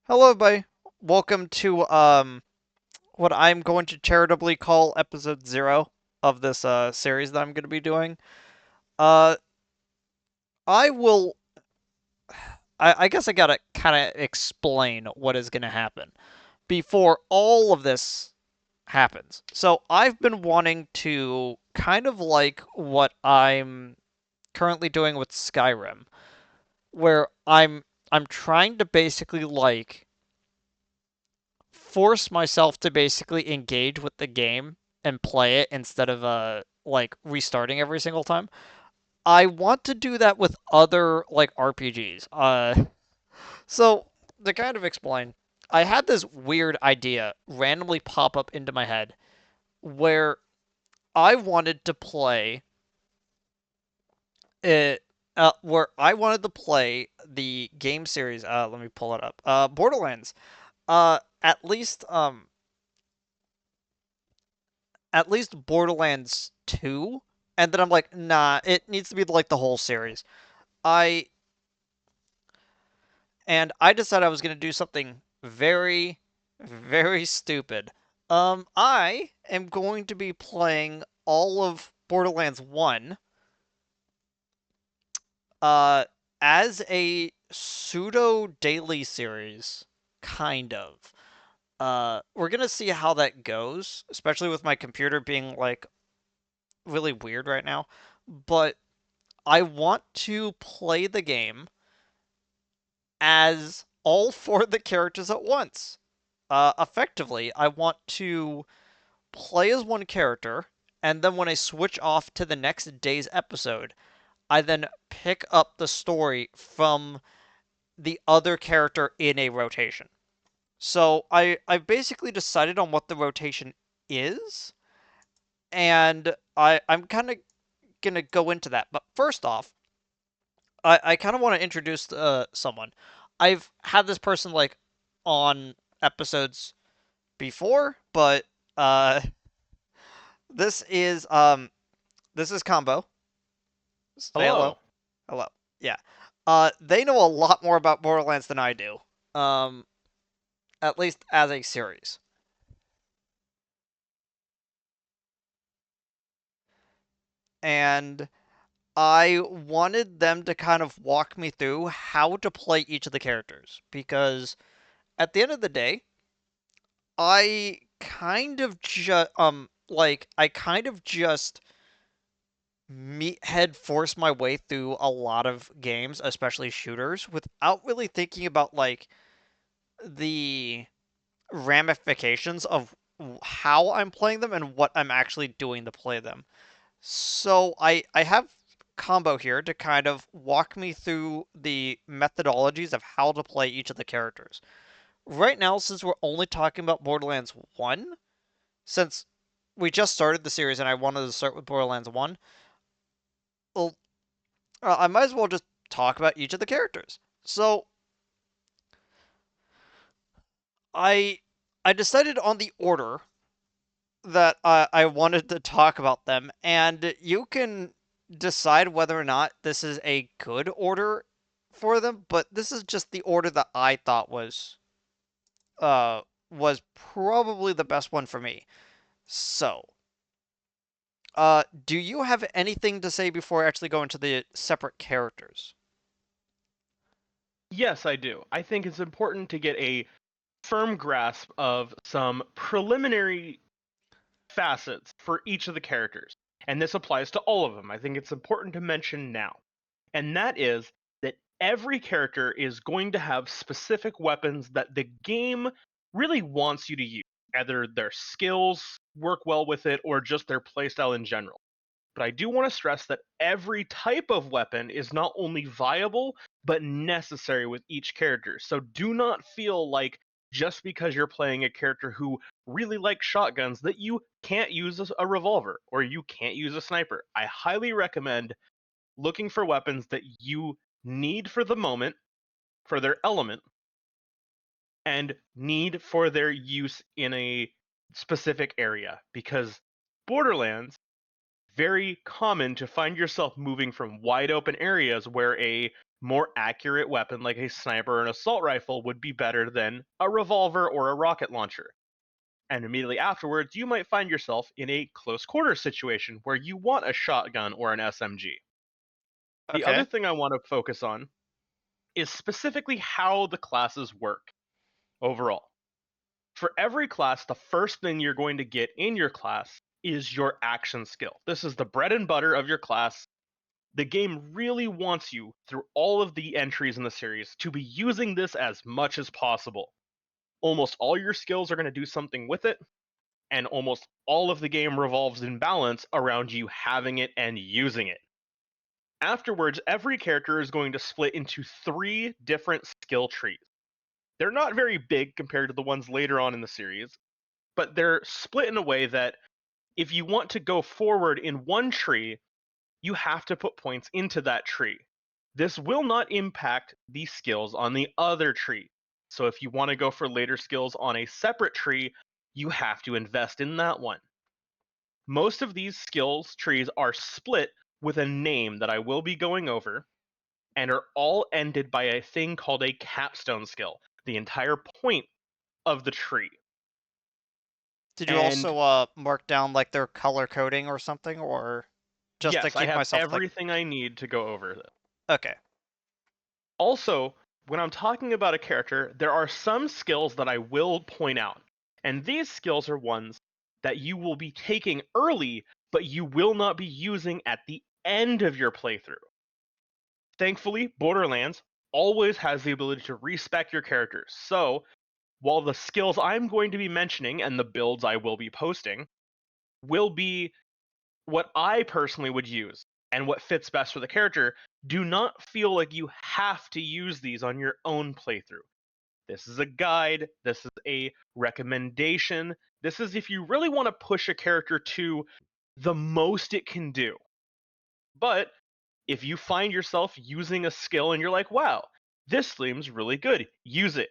Hello, everybody. Welcome to what I'm going to charitably call episode 0 of this series that I'm going to be doing. Uh I will I guess I got to kind of explain what is going to happen before all of this happens. So, I've been wanting to kind of like what I'm currently doing with Skyrim, where I'm trying to basically like force myself to basically engage with the game and play it instead of like restarting every single time. I want to do that with other like RPGs. So to kind of explain, I had this weird idea randomly pop up into my head where I wanted to play it where I wanted to play the game series. Let me pull it up. Borderlands. At least Borderlands 2, and then I'm like, nah, it needs to be like the whole series. I I decided I was gonna do something very, very stupid. I am going to be playing all of Borderlands 1 uh as a pseudo daily series, kind of. We're gonna see how that goes, especially with my computer being like really weird right now. But I want to play the game as all four of the characters at once. Effectively, I want to play as one character, and then when I switch off to the next day's episode, I then pick up the story from the other character in a rotation. So I've basically decided on what the rotation is, and I'm kind of gonna go into that. But first off, I kind of want to introduce someone. I've had this person like on episodes before, but uh this is Combo. Say hello. Hello. Hello. Yeah. They know a lot more about Borderlands than I do. Um at least as a series. And I wanted them to kind of walk me through how to play each of the characters because at the end of the day, I kind of just I kind of just meathead force my way through a lot of games, especially shooters, without really thinking about like the ramifications of how I'm playing them and what I'm actually doing to play them. So I have Combo here to kind of walk me through the methodologies of how to play each of the characters. Right now, since we're only talking about Borderlands 1, since we just started the series and I wanted to start with Borderlands 1, well, I might as well just talk about each of the characters. So I I decided on the order that I wanted to talk about them, and you can decide whether or not this is a good order for them, but this is just the order that I thought uh was probably the best one for me. So, do you have anything to say before I actually go into the separate characters? Yes, I do. I think it's important to get a firm grasp of some preliminary facets for each of the characters. And this applies to all of them. I think it's important to mention now. And that is that every character is going to have specific weapons that the game really wants you to use. Either their skills work well with it or just their playstyle in general. But I do want to stress that every type of weapon is not only viable, but necessary with each character. So do not feel like just because you're playing a character who really likes shotguns that you can't use a revolver or you can't use a sniper. I highly recommend looking for weapons that you need for the moment, for their element, and need for their use in a specific area. Because Borderlands very common to find yourself moving from wide open areas where a More accurate weapon like a sniper or an assault rifle would be better than a revolver or a rocket launcher. And immediately afterwards, you might find yourself in a close quarters situation where you want a shotgun or an SMG. The other Okay. thing I want to focus on is specifically how the classes work overall. For every class, the first thing you're going to get in your class is your action skill. This is the bread and butter of your class. The game really wants you, through all of the entries in the series, to be using this as much as possible. Almost all your skills are going to do something with it, and almost all of the game revolves in balance around you having it and using it. Afterwards, every character is going to split into 3 different skill trees. They're not very big compared to the ones later on in the series, but they're split in a way that if you want to go forward in one tree, you have to put points into that tree. This will not impact the skills on the other tree. So if you want to go for later skills on a separate tree, you have to invest in that one. Most of these skills trees are split with a name that I will be going over, and are all ended by a thing called a capstone skill, the entire point of the tree. Did you And also mark down like their color coding or something, or just to yes, I keep have myself like everything I need to go over this. okay. Also, when I'm talking about a character, there are some skills that I will point out. And these skills are ones that you will be taking early, but you will not be using at the end of your playthrough. Thankfully, Borderlands always has the ability to respec your characters. So, while the skills I'm going to be mentioning and the builds I will be posting will be what I personally would use and what fits best for the character, do not feel like you have to use these on your own playthrough. This is a guide, this is a recommendation. This is if you really want to push a character to the most it can do. But if you find yourself using a skill and you're like, wow, this seems really good, use it.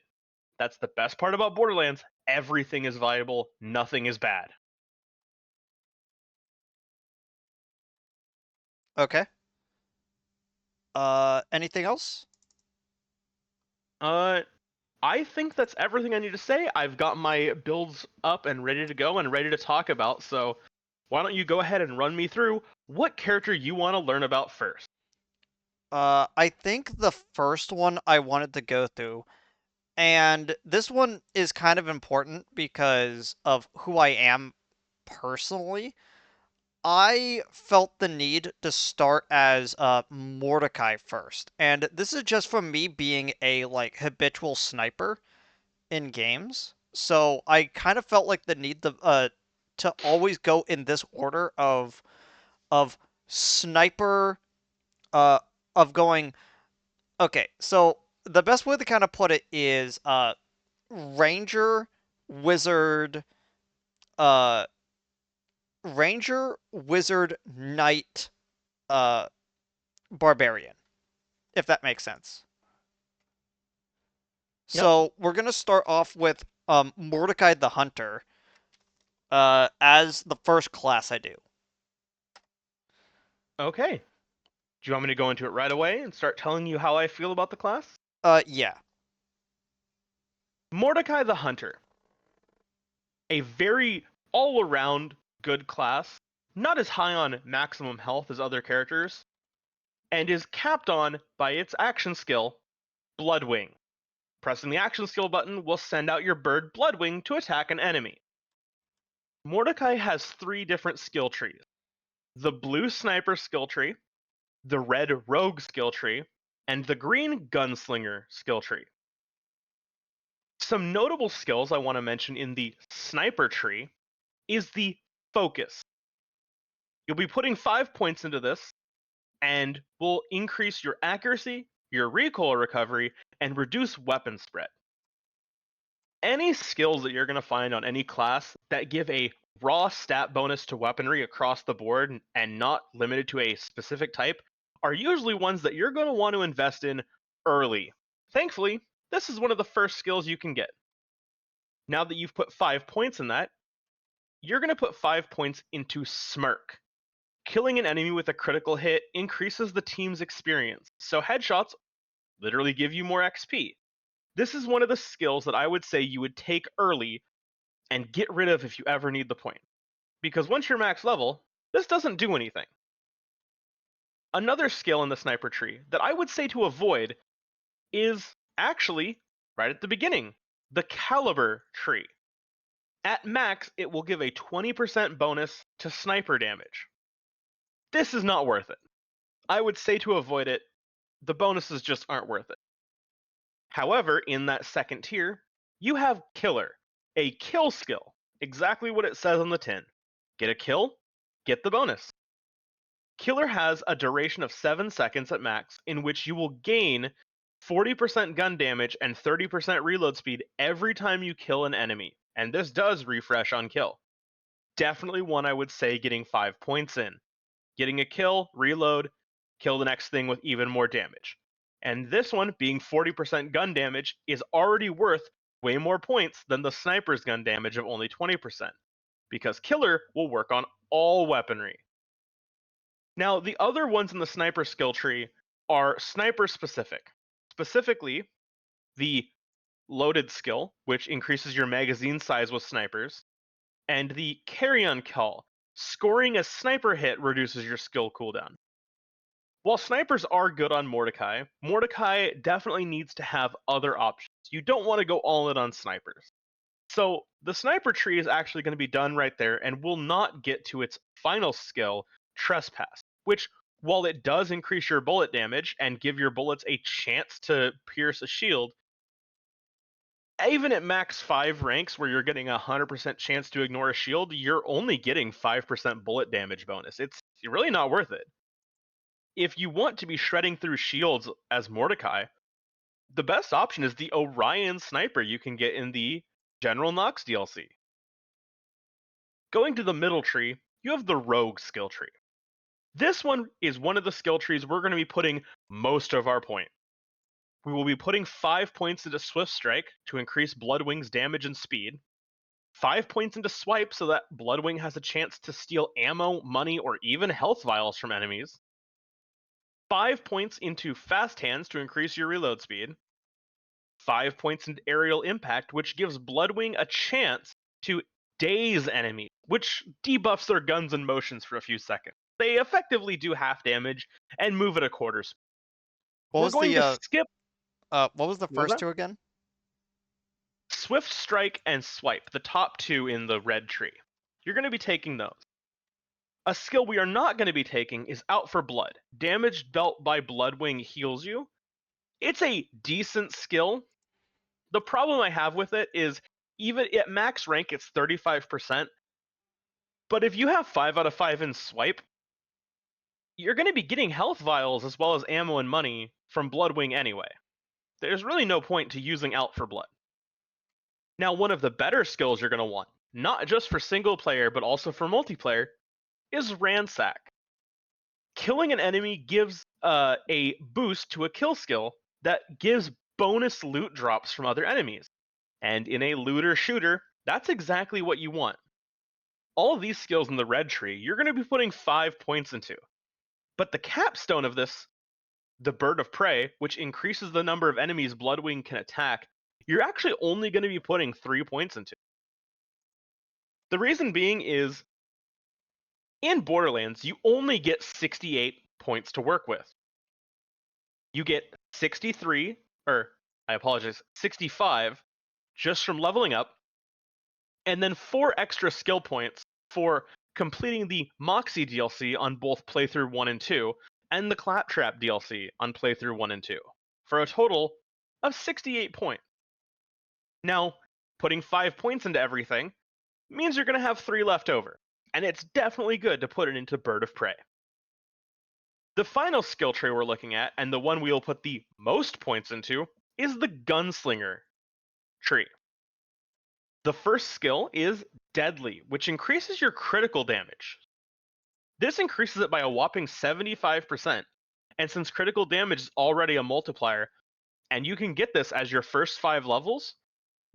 That's the best part about Borderlands. Everything is viable, nothing is bad. Okay. Anything else? Uh, I think that's everything I need to say. I've got my builds up and ready to go and ready to talk about, so why don't you go ahead and run me through what character you want to learn about first? I think the first one I wanted to go through, and this one is kind of important because of who I am personally. I felt the need to start as Mordecai first, and this is just from me being a like habitual sniper in games. So I kind of felt like the need to always go in this order of sniper uh of going okay. So the best way to kind of put it is ranger, wizard, uh wizard, knight, uh barbarian, if that makes sense. Yep. So we're gonna start off with Mordecai the Hunter as the first class I do. Okay. Do you want me to go into it right away and start telling you how I feel about the class? Yeah. Mordecai the Hunter. A very all around good class, not as high on maximum health as other characters, and is capped on by its action skill, Bloodwing. Pressing the action skill button will send out your bird Bloodwing to attack an enemy. Mordecai has 3 different skill trees: the blue sniper skill tree, the red rogue skill tree, and the green gunslinger skill tree. Some notable skills I want to mention in the sniper tree is the focus. You'll be putting 5 points into this and will increase your accuracy, your recoil recovery, and reduce weapon spread. Any skills that you're going to find on any class that give a raw stat bonus to weaponry across the board and not limited to a specific type are usually ones that you're going to want to invest in early. Thankfully, this is one of the first skills you can get. Now that you've put 5 points in that, you're going to put 5 points into Smirk. Killing an enemy with a critical hit increases the team's experience, so headshots literally give you more XP. This is one of the skills that I would say you would take early and get rid of if you ever need the point. Because once you're max level, this doesn't do anything. Another skill in the sniper tree that I would say to avoid is actually right at the beginning, the caliber tree. At max, it will give a 20% bonus to sniper damage. This is not worth it. I would say to avoid it, the bonuses just aren't worth it. However, in that second tier, you have Killer, a kill skill, exactly what it says on the tin. Get a kill, get the bonus. Killer has a duration of 7 seconds at max, in which you will gain 40% gun damage and 30% reload speed every time you kill an enemy, and this does refresh on kill. Definitely one I would say getting 5 points in. Getting a kill, reload, kill the next thing with even more damage. And this one, being 40% gun damage, is already worth way more points than the sniper's gun damage of only 20%, because Killer will work on all weaponry. Now, the other ones in the sniper skill tree are sniper specific. Specifically, the loaded skill, which increases your magazine size with snipers, and the carry-on call. Scoring a sniper hit reduces your skill cooldown. While snipers are good on Mordecai, Mordecai definitely needs to have other options. You don't want to go all in on snipers. So the sniper tree is actually going to be done right there and will not get to its final skill, Trespass, which, while it does increase your bullet damage and give your bullets a chance to pierce a shield, even at max 5 ranks where you're getting a 100% chance to ignore a shield, you're only getting 5% bullet damage bonus. It's really not worth it. If you want to be shredding through shields as Mordecai, the best option is the Orion sniper you can get in the General Knox DLC. Going to the middle tree, you have the Rogue skill tree. This one is one of the skill trees we're going to be putting most of our point. We will be putting 5 points into Swift Strike to increase Bloodwing's damage and speed, 5 points into Swipe so that Bloodwing has a chance to steal ammo, money, or even health vials from enemies, 5 points into Fast Hands to increase your reload speed, 5 points into Aerial Impact, which gives Bloodwing a chance to daze enemies, which debuffs their guns and motions for a few seconds. They effectively do half damage and move at a quarter speed. What We're was going the to skip. what was the What was first that? two again? Swift Strike and Swipe, the top two in the red tree. You're going to be taking those. A skill we are not going to be taking is Out for Blood. Damage dealt by Bloodwing heals you. It's a decent skill. The problem I have with it is even at max rank it's 35%, but if you have 5 out of 5 in Swipe, you're going to be getting health vials as well as ammo and money from Bloodwing anyway. There's really no point to using Out for Blood. Now, one of the better skills you're going to want, not just for single player but also for multiplayer, is Ransack. Killing an enemy gives a boost to a kill skill that gives bonus loot drops from other enemies. And in a looter shooter, that's exactly what you want. All of these skills in the red tree, you're going to be putting 5 points into. But the capstone of this, the Bird of Prey, which increases the number of enemies Bloodwing can attack, you're actually only going to be putting 3 points into. The reason being is, in Borderlands, you only get 68 points to work with. You get 63, or I apologize, 65 just from leveling up, and then 4 extra skill points for completing the Moxie DLC on both playthrough 1 and 2, and the Claptrap DLC on playthrough 1 and 2, for a total of 68 points. Now, putting 5 points into everything means you're going to have 3 left over, and it's definitely good to put it into Bird of Prey. The final skill tree we're looking at, and the one we will put the most points into, is the Gunslinger tree. The first skill is Deadly, which increases your critical damage. This increases it by a whopping 75%, and since critical damage is already a multiplier, and you can get this as your first 5 levels,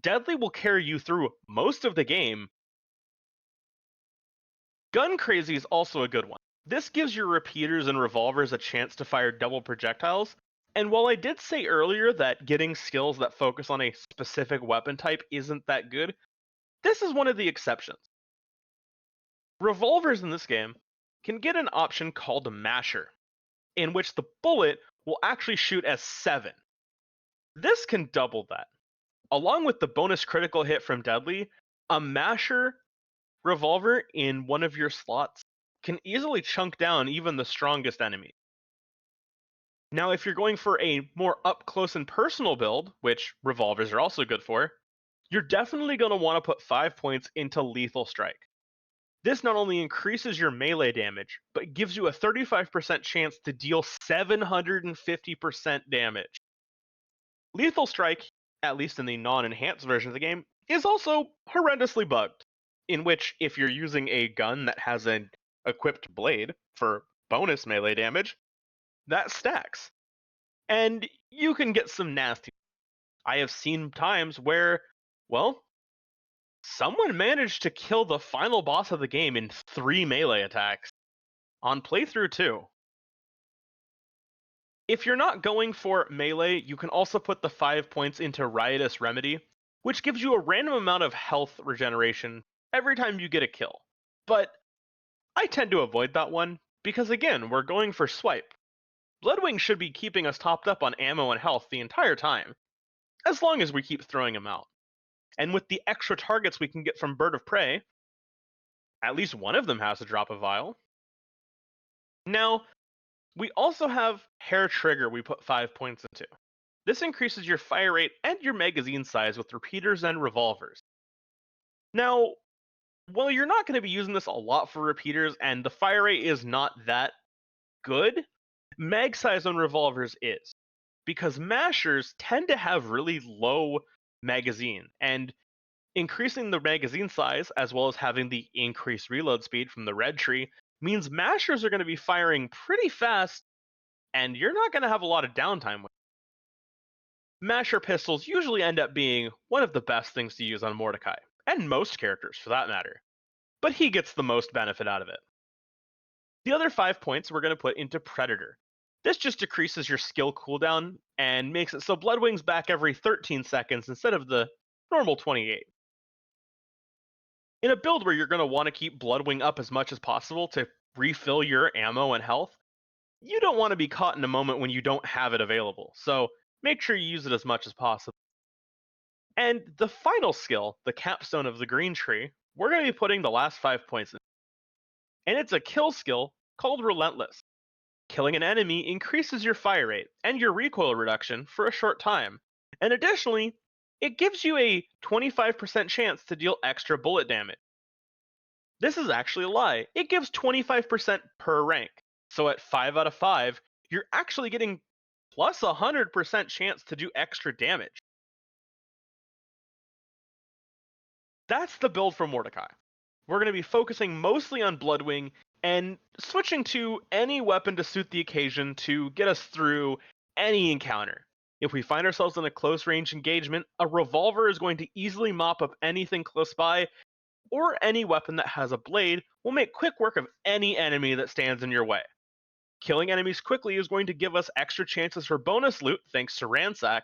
Deadly will carry you through most of the game. Gun Crazy is also a good one. This gives your repeaters and revolvers a chance to fire double projectiles, And while I did say earlier that getting skills that focus on a specific weapon type isn't that good, this is one of the exceptions. Revolvers in this game can get an option called a masher, in which the bullet will actually shoot as 7. This can double that. Along with the bonus critical hit from Deadly, a masher revolver in one of your slots can easily chunk down even the strongest enemy. Now, if you're going for a more up close and personal build, which revolvers are also good for, you're definitely going to want to put 5 points into Lethal Strike. This not only increases your melee damage, but gives you a 35% chance to deal 750% damage. Lethal Strike, at least in the non enhanced version of the game, is also horrendously bugged. In which, if you're using a gun that has an equipped blade for bonus melee damage, that stacks. And you can get some nasty. I have seen times where, well, someone managed to kill the final boss of the game in 3 melee attacks on playthrough 2. If you're not going for melee, you can also put the 5 points into Riotous Remedy, which gives you a random amount of health regeneration every time you get a kill. But I tend to avoid that one, because again, we're going for swipe. Bloodwing should be keeping us topped up on ammo and health the entire time, as long as we keep throwing them out. And with the extra targets we can get from Bird of Prey, at least one of them has to drop a vial. Now, we also have Hair Trigger we put 5 points into. This increases your fire rate and your magazine size with repeaters and revolvers. Now, while you're not going to be using this a lot for repeaters and the fire rate is not that good, mag size on revolvers is. Because mashers tend to have really low magazine, and increasing the magazine size as well as having the increased reload speed from the red tree means mashers are going to be firing pretty fast, and you're not going to have a lot of downtime with it. Masher pistols usually end up being one of the best things to use on Mordecai, and most characters for that matter, but he gets the most benefit out of it. The other 5 points we're going to put into Predator. This just decreases your skill cooldown and makes it so Bloodwing's back every 13 seconds instead of the normal 28. In a build where you're going to want to keep Bloodwing up as much as possible to refill your ammo and health, you don't want to be caught in a moment when you don't have it available, so make sure you use it as much as possible. And the final skill, the capstone of the green tree, we're going to be putting the last 5 points in. And it's a kill skill called Relentless. Killing an enemy increases your fire rate and your recoil reduction for a short time. And additionally, it gives you a 25% chance to deal extra bullet damage. This is actually a lie. It gives 25% per rank. So at 5 out of 5, you're actually getting plus 100% chance to do extra damage. That's the build for Mordecai. We're going to be focusing mostly on Bloodwing and switching to any weapon to suit the occasion to get us through any encounter. If we find ourselves in a close range engagement, a revolver is going to easily mop up anything close by, or any weapon that has a blade will make quick work of any enemy that stands in your way. Killing enemies quickly is going to give us extra chances for bonus loot thanks to Ransack,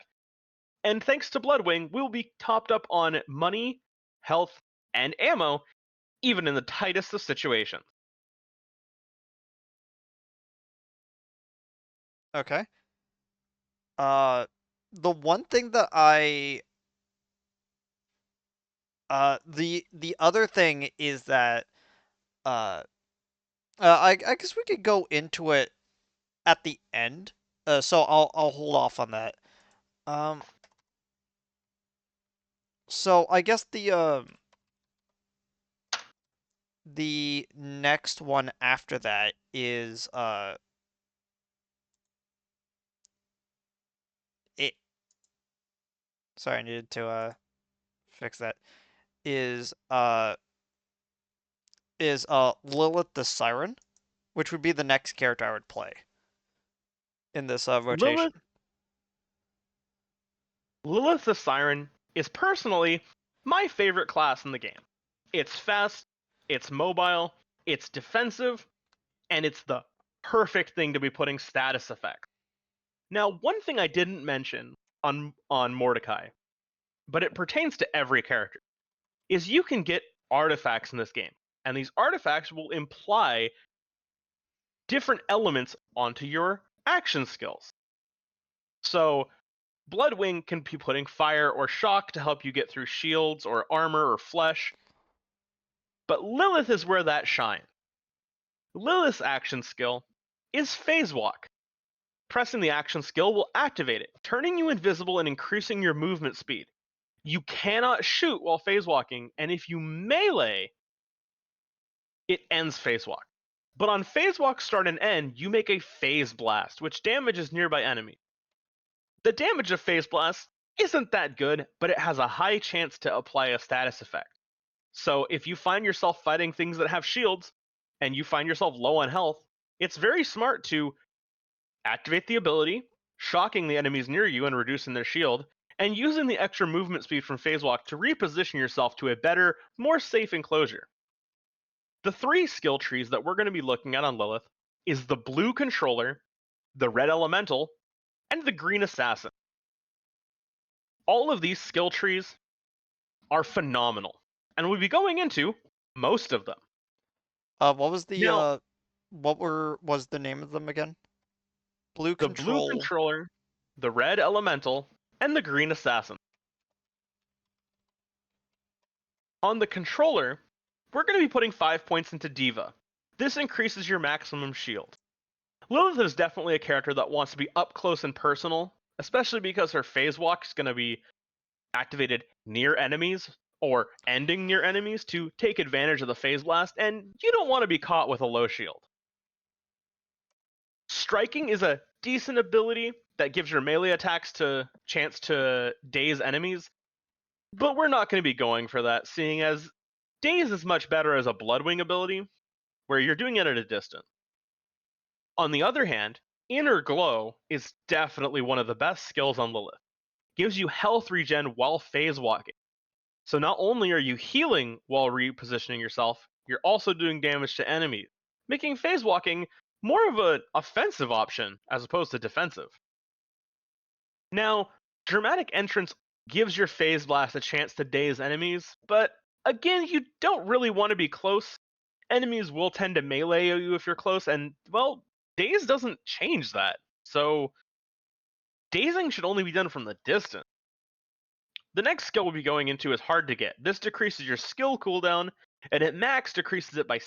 and thanks to Bloodwing, we'll be topped up on money, health, and ammo, even in the tightest of situations. Okay. Uh, the one thing that the other thing is that uh, I guess we could go into it at the end. So I'll hold off on that. Um, so I guess the next one after that is it. Sorry, I needed to fix that. Is Lilith the Siren, which would be the next character I would play in this rotation. Lilith, Lilith the Siren is personally my favorite class in the game. It's fast, it's mobile, it's defensive, and it's the perfect thing to be putting status effects. Now, one thing I didn't mention on Mordecai, but it pertains to every character, is you can get artifacts in this game. And these artifacts will imply different elements onto your action skills. So, Bloodwing can be putting fire or shock to help you get through shields or armor or flesh, but Lilith is where that shines. Lilith's action skill is Phase Walk. Pressing the action skill will activate it, turning you invisible and increasing your movement speed. You cannot shoot while phase walking, and if you melee, it ends phase walk. But on phase walk start and end, you make a phase blast, which damages nearby enemies. The damage of phase blast isn't that good, but it has a high chance to apply a status effect. So if you find yourself fighting things that have shields, and you find yourself low on health, it's very smart to activate the ability, shocking the enemies near you and reducing their shield, and using the extra movement speed from phase walk to reposition yourself to a better, more safe enclosure. The three skill trees that we're going to be looking at on Lilith is the blue controller, the red elemental, and the green assassin. All of these skill trees are phenomenal, and we'll be going into most of them. What was the Now, was the name of them again? Blue the blue Control. controller, the red elemental, and the green assassin. On the controller, we're going to be putting 5 points into Diva. This increases your maximum shield. Lilith is definitely a character that wants to be up close and personal, especially because her phase walk is going to be activated near enemies or ending near enemies to take advantage of the phase blast, and you don't want to be caught with a low shield. Striking is a decent ability that gives your melee attacks to chance to daze enemies, but we're not going to be going for that, seeing as daze is much better as a Bloodwing ability, where you're doing it at a distance. On the other hand, Inner Glow is definitely one of the best skills on Lilith. Gives you health regen while phase walking. So not only are you healing while repositioning yourself, you're also doing damage to enemies, making phase walking more of an offensive option as opposed to defensive. Now, Dramatic Entrance gives your phase blast a chance to daze enemies, but again, you don't really want to be close. Enemies will tend to melee you if you're close, and well, daze doesn't change that. So dazing should only be done from the distance. The next skill we'll be going into is Hard to Get. This decreases your skill cooldown, and at max decreases it by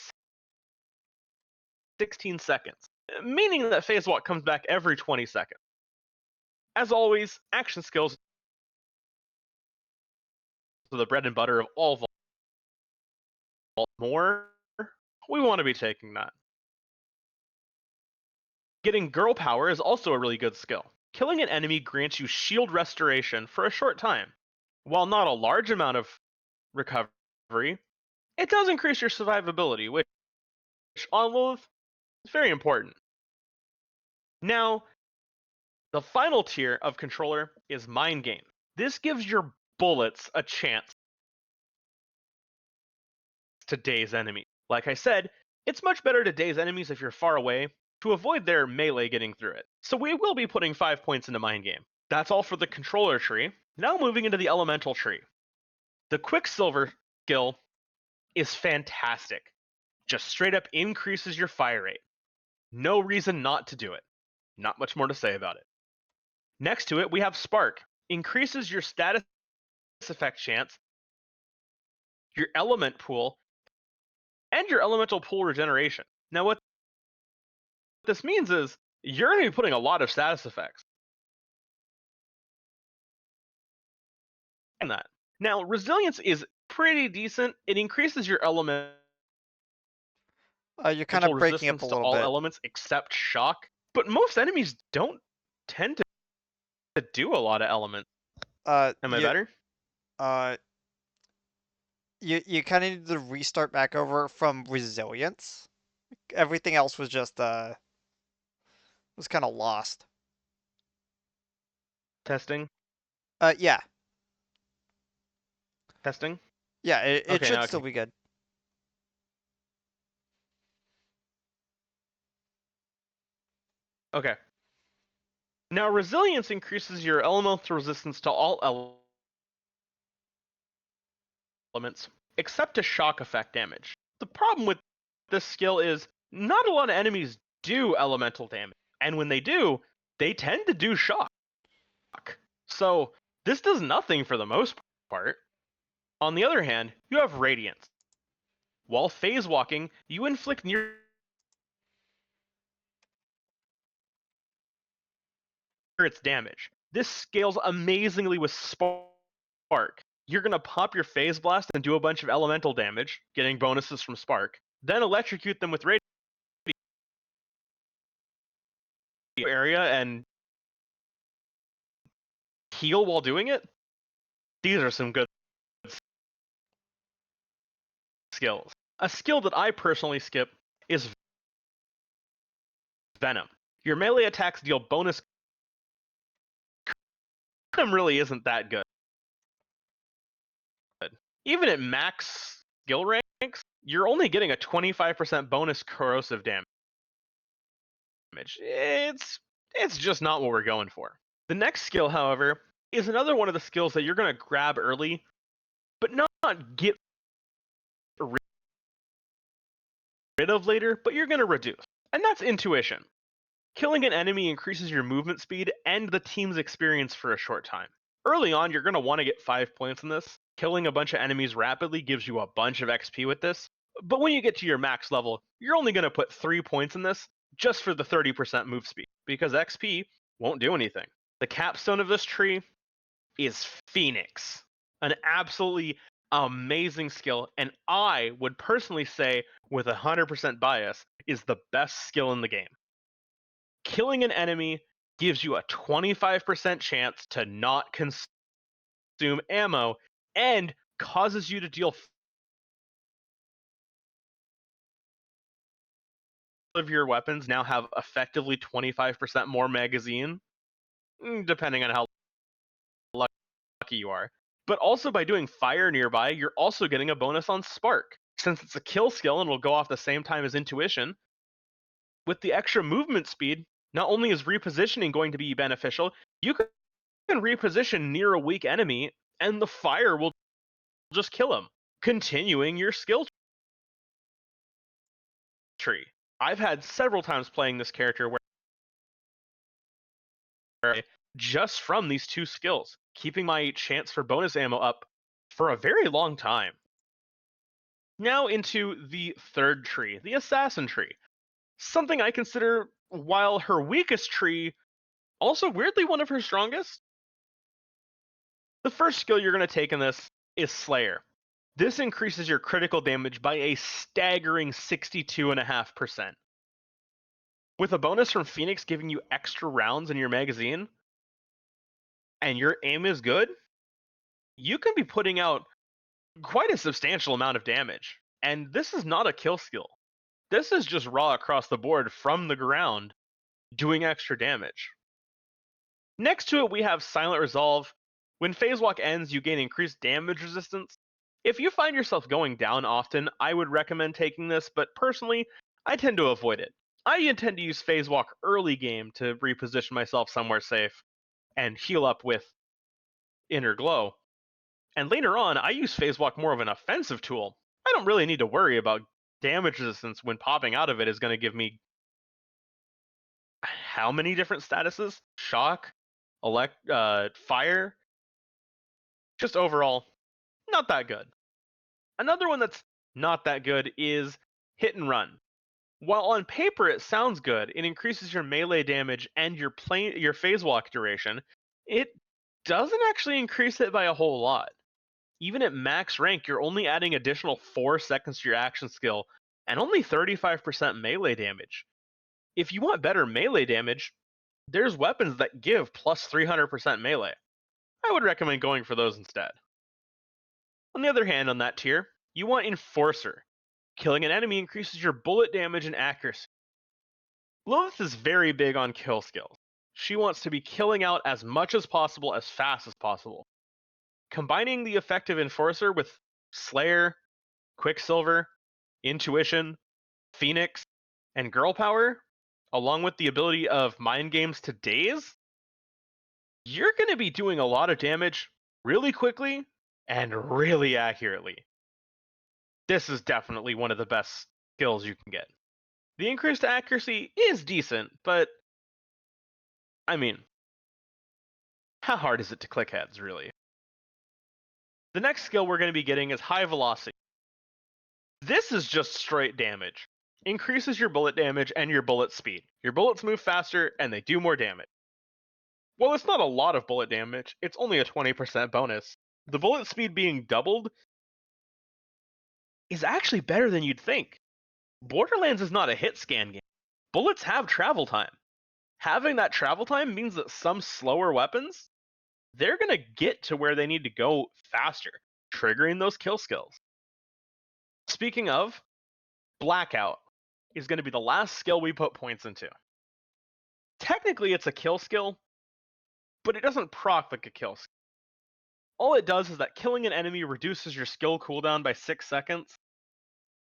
16 seconds, meaning that phase walk comes back every 20 seconds. As always, action skills are the bread and butter of all vault. More, we want to be taking that. Getting Girl Power is also a really good skill. Killing an enemy grants you shield restoration for a short time. While not a large amount of recovery, it does increase your survivability, which on Lilith is very important. Now, the final tier of controller is Mind Game. This gives your bullets a chance to daze enemies. Like I said, it's much better to daze enemies if you're far away to avoid their melee getting through it. So we will be putting 5 points into Mind Game. That's all for the controller tree. Now moving into the elemental tree. The Quicksilver skill is fantastic. Just straight up increases your fire rate. No reason not to do it. Not much more to say about it. Next to it, we have Spark. Increases your status effect chance, your element pool, and your elemental pool regeneration. Now, what this means is you're going to be putting a lot of status effects in that. Now, resilience is pretty decent. It increases your elemental You're kind of breaking up a resistance to little all bit. elements except shock. But most enemies don't tend to do a lot of elements. Uh, Am I you better? uh you kind of need to restart back over from resilience. Everything else was just was kind of lost. Testing? Yeah, Testing? yeah, it Okay, should now still okay. be good. Okay. Now, resilience increases your elemental resistance to all elements, except to shock effect damage. The problem with this skill is not a lot of enemies do elemental damage, and when they do, they tend to do shock. So, this does nothing for the most part. On the other hand, you have radiance. While phase walking, you inflict near its damage. This scales amazingly with Spark. You're going to pop your phase blast and do a bunch of elemental damage, getting bonuses from Spark, then electrocute them with radiant area and heal while doing it. These are some good skills. A skill that I personally skip is Venom. Your melee attacks deal bonus. Venom really isn't that good. Even at max skill ranks, you're only getting a 25% bonus corrosive damage. It's just not what we're going for. The next skill, however, is another one of the skills that you're going to grab early, but not get rid of later, but you're going to reduce. And that's intuition. Killing an enemy increases your movement speed and the team's experience for a short time. Early on, you're going to want to get 5 points in this. Killing a bunch of enemies rapidly gives you a bunch of XP with this. But when you get to your max level, you're only going to put 3 points in this just for the 30% move speed, because XP won't do anything. The capstone of this tree is Phoenix, an absolutely amazing skill, and I would personally say, with 100% bias, is the best skill in the game. Killing an enemy gives you a 25% chance to not consume ammo and causes you to deal of your weapons now have effectively 25% more magazine, depending on how lucky you are. But also by doing fire nearby, you're also getting a bonus on spark. Since it's a kill skill and will go off the same time as intuition, with the extra movement speed, not only is repositioning going to be beneficial, you can reposition near a weak enemy and the fire will just kill him, continuing your skill tree. I've had several times playing this character where just from these two skills, keeping my chance for bonus ammo up for a very long time. Now into the third tree, the assassin tree. Something I consider, while her weakest tree, also weirdly one of her strongest. The first skill you're going to take in this is Slayer. This increases your critical damage by a staggering 62.5%. With a bonus from Phoenix giving you extra rounds in your magazine, and your aim is good, you can be putting out quite a substantial amount of damage. And this is not a kill skill. This is just raw across the board from the ground, doing extra damage. Next to it, we have Silent Resolve. When Phase Walk ends, you gain increased damage resistance. If you find yourself going down often, I would recommend taking this, but personally, I tend to avoid it. I intend to use Phase Walk early game to reposition myself somewhere safe and heal up with Inner Glow. And later on, I use Phase Walk more of an offensive tool. I don't really need to worry about damage resistance when popping out of it is going to give me how many different statuses? Shock, fire. Just overall, not that good. Another one that's not that good is Hit and Run. While on paper it sounds good, it increases your melee damage and your phase walk duration. It doesn't actually increase it by a whole lot. Even at max rank, you're only adding additional 4 seconds to your action skill and only 35% melee damage. If you want better melee damage, there's weapons that give plus 300% melee. I would recommend going for those instead. On the other hand, on that tier, you want Enforcer. Killing an enemy increases your bullet damage and accuracy. Lilith is very big on kill skills. She wants to be killing out as much as possible as fast as possible. Combining the effective Enforcer with Slayer, Quicksilver, Intuition, Phoenix, and Girl Power, along with the ability of Mind Games to Daze, you're going to be doing a lot of damage really quickly and really accurately. This is definitely one of the best skills you can get. The increased accuracy is decent, but I mean, how hard is it to click heads, really? The next skill we're going to be getting is high velocity. This is just straight damage. Increases your bullet damage and your bullet speed. Your bullets move faster and they do more damage. Well, it's not a lot of bullet damage, it's only a 20% bonus. The bullet speed being doubled is actually better than you'd think. Borderlands is not a hit scan game. Bullets have travel time. Having that travel time means that some slower weapons, they're going to get to where they need to go faster, triggering those kill skills. Speaking of, Blackout is going to be the last skill we put points into. Technically, it's a kill skill, but it doesn't proc like a kill skill. All it does is that killing an enemy reduces your skill cooldown by 6 seconds.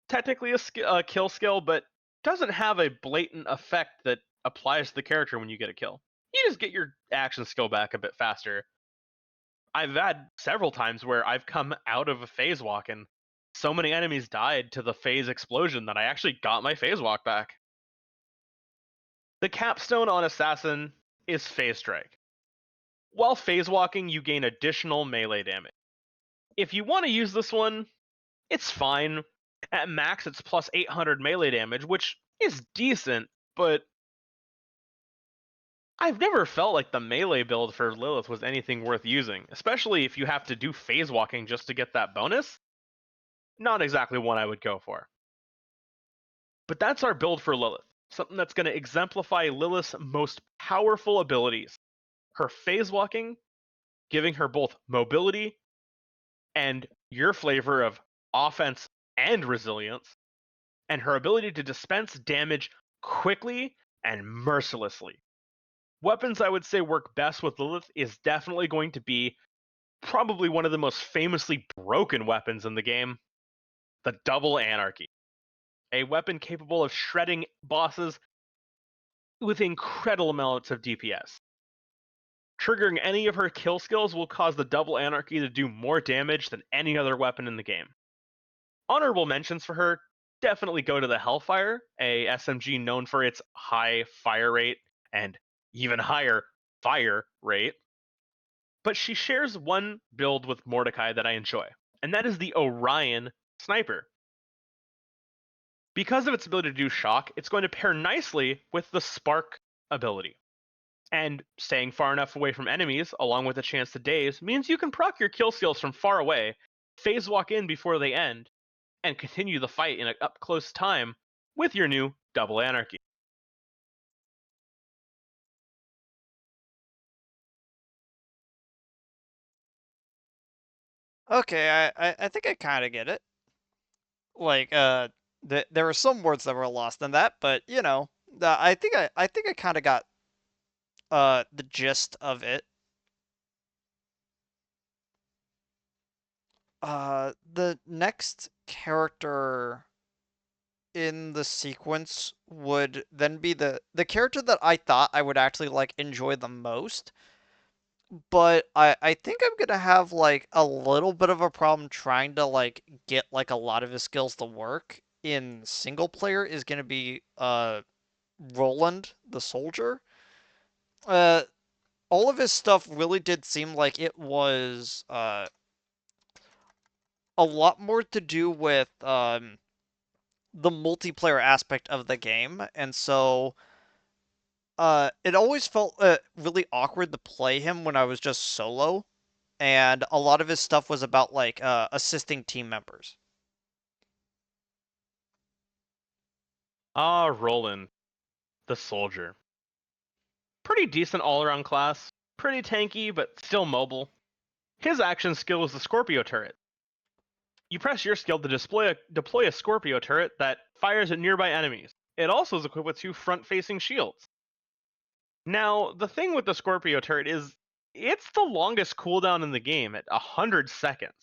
Technically a kill skill, but doesn't have a blatant effect that applies to the character when you get a kill. You just get your action skill back a bit faster. I've had several times where I've come out of a phase walk and so many enemies died to the phase explosion that I actually got my phase walk back. The capstone on Assassin is Phase Strike. While phase walking, you gain additional melee damage. If you want to use this one, it's fine. At max, it's plus 800 melee damage, which is decent, but I've never felt like the melee build for Lilith was anything worth using, especially if you have to do phase walking just to get that bonus. Not exactly one I would go for. But that's our build for Lilith, something that's going to exemplify Lilith's most powerful abilities. Her phase walking, giving her both mobility and your flavor of offense and resilience, and her ability to dispense damage quickly and mercilessly. Weapons I would say work best with Lilith is definitely going to be probably one of the most famously broken weapons in the game, the Double Anarchy. A weapon capable of shredding bosses with incredible amounts of DPS. Triggering any of her kill skills will cause the Double Anarchy to do more damage than any other weapon in the game. Honorable mentions for her definitely go to the Hellfire, a SMG known for its high fire rate and even higher fire rate. But she shares one build with Mordecai that I enjoy, and that is the Orion Sniper. Because of its ability to do shock, it's going to pair nicely with the Spark ability. And staying far enough away from enemies, along with a chance to daze, means you can proc your kill skills from far away, phase walk in before they end, and continue the fight in an up close time with your new Double Anarchy. Okay, I think I kind of get it. Like, there were some words that were lost in that, but I think I kind of got the gist of it. The next character in the sequence would then be the character that I thought I would actually like enjoy the most, but I think I'm gonna have like a little bit of a problem trying to like get like a lot of his skills to work in single player is gonna be Roland the soldier. Uh all of his stuff really did seem like it was a lot more to do with the multiplayer aspect of the game, and so it always felt really awkward to play him when I was just solo, and a lot of his stuff was about like assisting team members. Ah, Roland, the soldier. Pretty decent all around class, pretty tanky, but still mobile. His action skill is the Scorpio turret. You press your skill to deploy a Scorpio turret that fires at nearby enemies. It also is equipped with two front facing shields. Now, the thing with the Scorpio turret is it's the longest cooldown in the game at 100 seconds.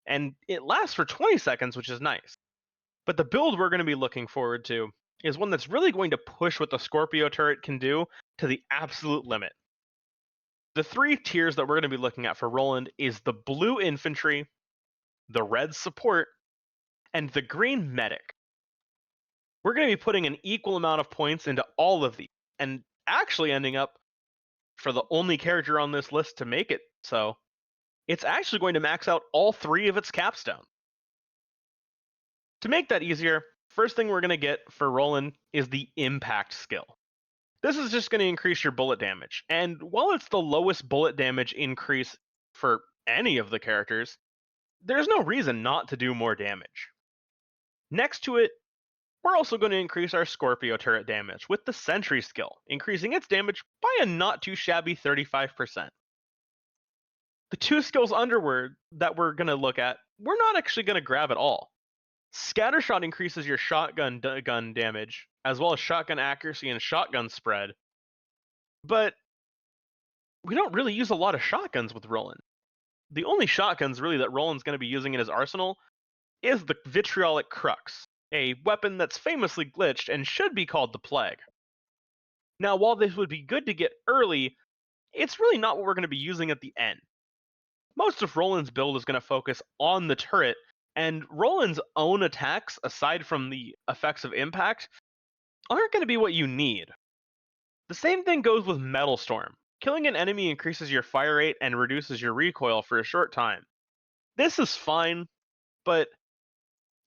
And it lasts for 20 seconds, which is nice. But the build we're going to be looking forward to is one that's really going to push what the Scorpio turret can do to the absolute limit. The three tiers that we're going to be looking at for Roland is the blue infantry, the red support, and the green medic. We're going to be putting an equal amount of points into all of these, and actually ending up for the only character on this list to make it so, it's actually going to max out all three of its capstones. To make that easier, first thing we're going to get for Roland is the impact skill. This is just going to increase your bullet damage, and while it's the lowest bullet damage increase for any of the characters, there's no reason not to do more damage. Next to it, we're also going to increase our Scorpio turret damage with the Sentry skill, increasing its damage by a not too shabby 35%. The two skills underward that we're going to look at, we're not actually going to grab at all. Scattershot increases your shotgun gun damage, as well as shotgun accuracy and shotgun spread, but we don't really use a lot of shotguns with Roland. The only shotguns really that Roland's going to be using in his arsenal is the Vitriolic Crux, a weapon that's famously glitched and should be called the Plague. Now, while this would be good to get early, it's really not what we're going to be using at the end. Most of Roland's build is going to focus on the turret, and Roland's own attacks, aside from the effects of impact, aren't going to be what you need. The same thing goes with Metal Storm. Killing an enemy increases your fire rate and reduces your recoil for a short time. This is fine, but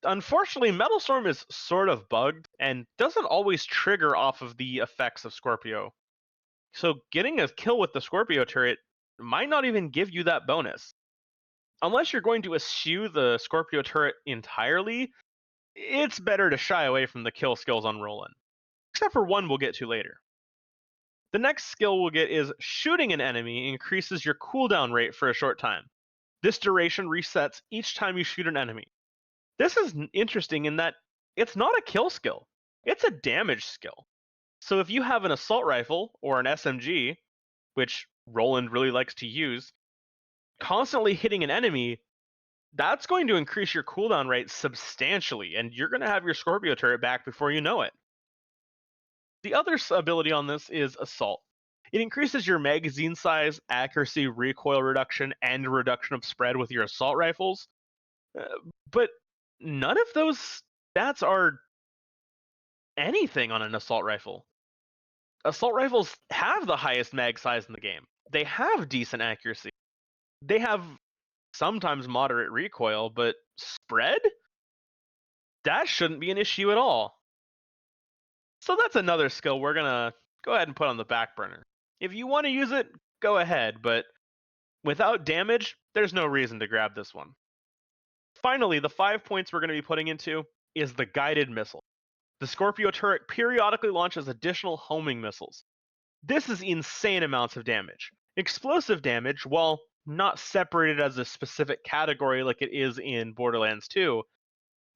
unfortunately, Metal Storm is sort of bugged and doesn't always trigger off of the effects of Scorpio. So getting a kill with the Scorpio turret might not even give you that bonus. Unless you're going to eschew the Scorpio turret entirely, it's better to shy away from the kill skills on Roland. Except for one we'll get to later. The next skill we'll get is shooting an enemy increases your cooldown rate for a short time. This duration resets each time you shoot an enemy. This is interesting in that it's not a kill skill, it's a damage skill. So if you have an assault rifle or an SMG, which Roland really likes to use, constantly hitting an enemy, that's going to increase your cooldown rate substantially, and you're going to have your Scorpio turret back before you know it. The other ability on this is Assault. It increases your magazine size, accuracy, recoil reduction, and reduction of spread with your assault rifles. Uh, but none of those stats are anything on an assault rifle. Assault rifles have the highest mag size in the game. They have decent accuracy. They have sometimes moderate recoil, but spread? That shouldn't be an issue at all. So that's another skill we're gonna go ahead and put on the back burner. If you want to use it, go ahead, but without damage, there's no reason to grab this one. Finally, the 5 points we're going to be putting into is the guided missile. The Scorpio turret periodically launches additional homing missiles. This is insane amounts of damage. Explosive damage, while not separated as a specific category like it is in Borderlands 2,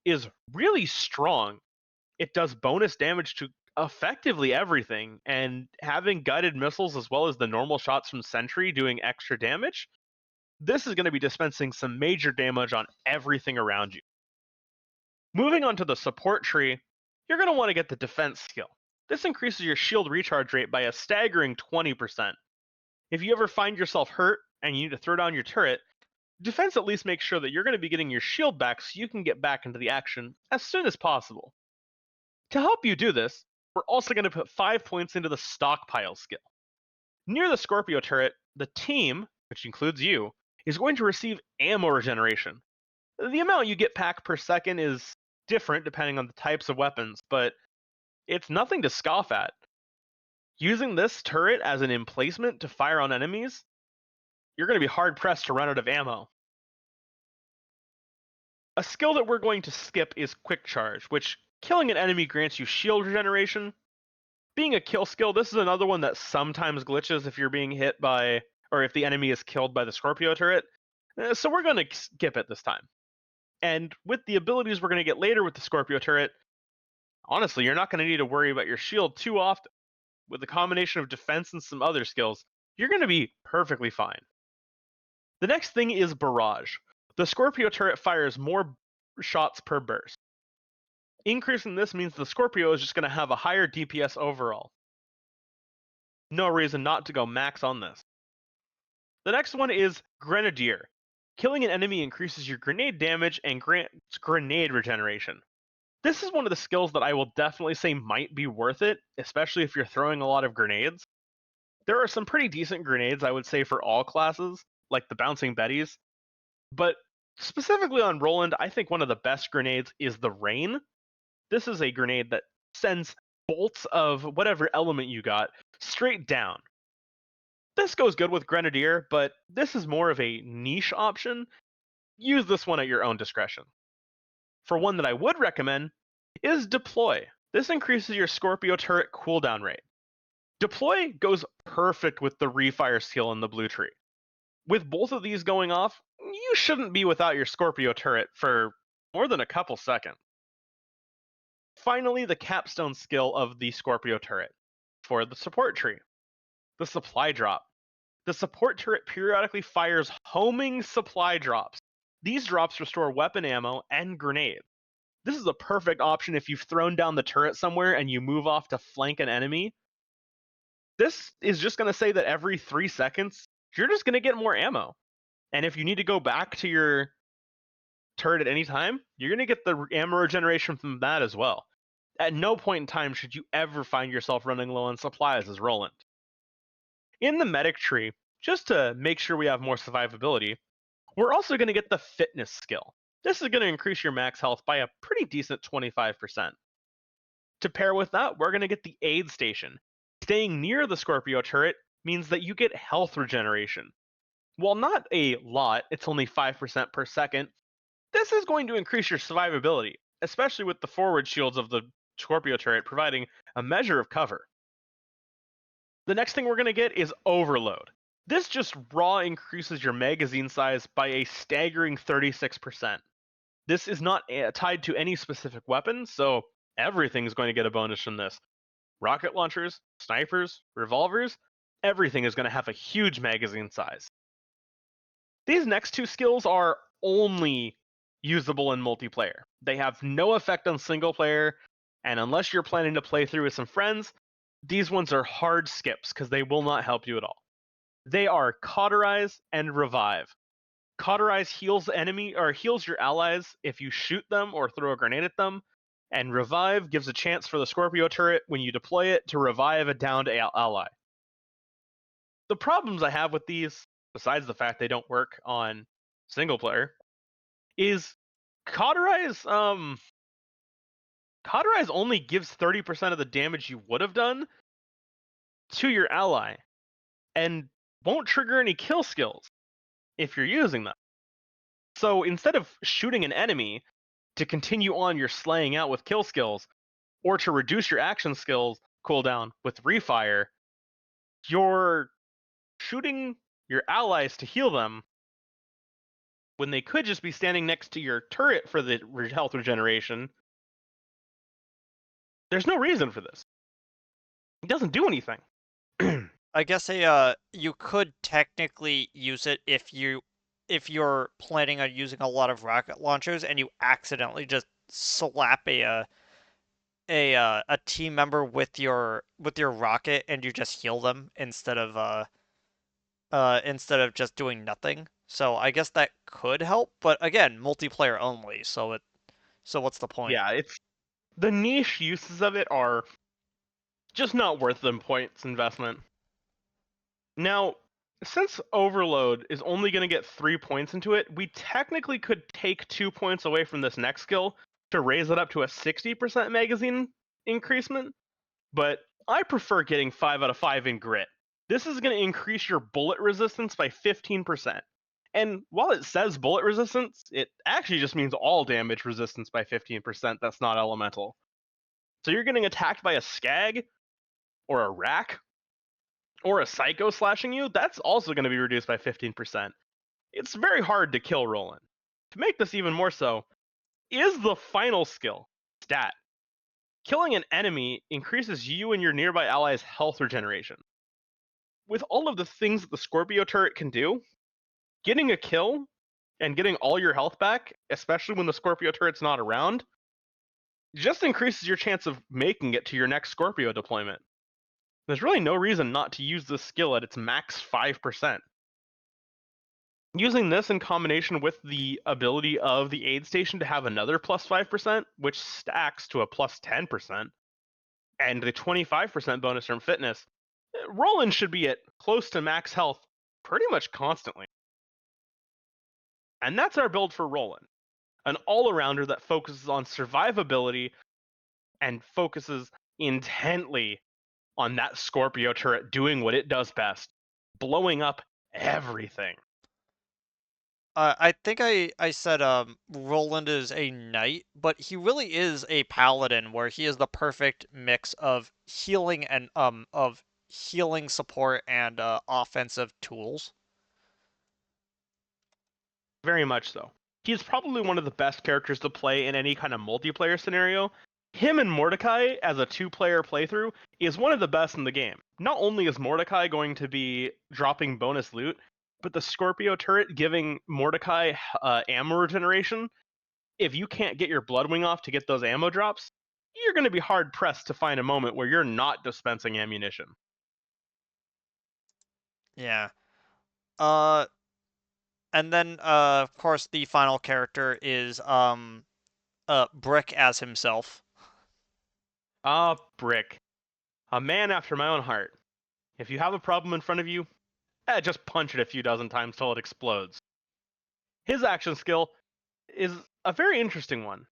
is really strong. It does bonus damage to effectively everything, and having guided missiles as well as the normal shots from Sentry doing extra damage, this is going to be dispensing some major damage on everything around you. Moving on to the support tree, you're going to want to get the defense skill. This increases your shield recharge rate by a staggering 20%. If you ever find yourself hurt and you need to throw down your turret, defense at least makes sure that you're going to be getting your shield back so you can get back into the action as soon as possible. To help you do this, we're also going to put 5 points into the stockpile skill. Near the Scorpio turret, the team, which includes you, is going to receive ammo regeneration. The amount you get back per second is different depending on the types of weapons, but it's nothing to scoff at. Using this turret as an emplacement to fire on enemies, you're going to be hard pressed to run out of ammo. A skill that we're going to skip is Quick Charge, which killing an enemy grants you shield regeneration. Being a kill skill, this is another one that sometimes glitches if you're being hit by, or if the enemy is killed by the Scorpio turret. So we're going to skip it this time. And with the abilities we're going to get later with the Scorpio turret, honestly, you're not going to need to worry about your shield too often. With a combination of defense and some other skills, you're going to be perfectly fine. The next thing is Barrage. The Scorpio turret fires more shots per burst. Increasing this means the Scorpio is just going to have a higher DPS overall. No reason not to go max on this. The next one is Grenadier. Killing an enemy increases your grenade damage and grants grenade regeneration. This is one of the skills that I will definitely say might be worth it, especially if you're throwing a lot of grenades. There are some pretty decent grenades, I would say, for all classes, like the Bouncing Betties, but specifically on Roland, I think one of the best grenades is the Rain. This is a grenade that sends bolts of whatever element you got straight down. This goes good with Grenadier, but this is more of a niche option. Use this one at your own discretion. For one that I would recommend is Deploy. This increases your Scorpio turret cooldown rate. Deploy goes perfect with the refire skill in the blue tree. With both of these going off, you shouldn't be without your Scorpio turret for more than a couple seconds. Finally, the capstone skill of the Scorpio turret for the support tree, the supply drop. The support turret periodically fires homing supply drops. These drops restore weapon ammo and grenades. This is a perfect option if you've thrown down the turret somewhere and you move off to flank an enemy. This is just going to say that every 3 seconds, you're just going to get more ammo. And if you need to go back to your turret at any time, you're going to get the ammo regeneration from that as well. At no point in time should you ever find yourself running low on supplies as Roland. In the medic tree, just to make sure we have more survivability, we're also going to get the fitness skill. This is going to increase your max health by a pretty decent 25%. To pair with that, we're going to get the aid station. Staying near the Scorpio turret means that you get health regeneration. While not a lot, it's only 5% per second, this is going to increase your survivability, especially with the forward shields of the Scorpio turret providing a measure of cover. The next thing we're going to get is Overload. This just raw increases your magazine size by a staggering 36%. This is not tied to any specific weapon, so everything is going to get a bonus from this. Rocket launchers, snipers, revolvers, everything is going to have a huge magazine size. These next two skills are only usable in multiplayer. They have no effect on single player, and unless you're planning to play through with some friends, these ones are hard skips because they will not help you at all. They are Cauterize and Revive. Cauterize heals enemy or heals your allies if you shoot them or throw a grenade at them, and Revive gives a chance for the Scorpio turret when you deploy it to revive a downed ally. The problems I have with these, besides the fact they don't work on single player, is Cauterize Cauterize only gives 30% of the damage you would have done to your ally and won't trigger any kill skills if you're using them. So instead of shooting an enemy to continue on your slaying out with kill skills, or to reduce your action skills cooldown with refire, you're shooting your allies to heal them when they could just be standing next to your turret for the health regeneration. There's no reason for this. It doesn't do anything. I guess you could technically use it if you're planning on using a lot of rocket launchers and you accidentally just slap a team member with your rocket and you just heal them instead of just doing nothing. So I guess that could help, but again, multiplayer only. So what's the point? Yeah, it's the niche uses of it are just not worth the points investment. Now, since Overload is only going to get 3 points into it, we technically could take 2 points away from this next skill to raise it up to a 60% magazine increasement, but I prefer getting 5 out of 5 in Grit. This is going to increase your bullet resistance by 15%. And while it says bullet resistance, it actually just means all damage resistance by 15% that's not elemental. So you're getting attacked by a Skag, or a Rack, or a Psycho slashing you, that's also going to be reduced by 15%. It's very hard to kill Roland. To make this even more so, is the final skill, Stat. Killing an enemy increases you and your nearby allies' health regeneration. With all of the things that the Scorpio turret can do, getting a kill and getting all your health back, especially when the Scorpio turret's not around, just increases your chance of making it to your next Scorpio deployment. There's really no reason not to use this skill at its max 5%. Using this in combination with the ability of the aid station to have another plus 5%, which stacks to a plus 10%, and the 25% bonus from fitness, Roland should be at close to max health pretty much constantly. And that's our build for Roland, an all-arounder that focuses on survivability and focuses intently on that Scorpio turret doing what it does best, blowing up everything. I think I said Roland is a knight, but he really is a paladin where he is the perfect mix of healing support and offensive tools. Very much so. He's probably one of the best characters to play in any kind of multiplayer scenario. Him and Mordecai as a two-player playthrough is one of the best in the game. Not only is Mordecai going to be dropping bonus loot, but the Scorpio turret giving Mordecai ammo regeneration. If you can't get your Bloodwing off to get those ammo drops, you're going to be hard pressed to find a moment where you're not dispensing ammunition. Yeah. Uh, and then of course the final character is Brick as himself. Ah, Brick. A man after my own heart. If you have a problem in front of you, just punch it a few dozen times till it explodes. His action skill is a very interesting one.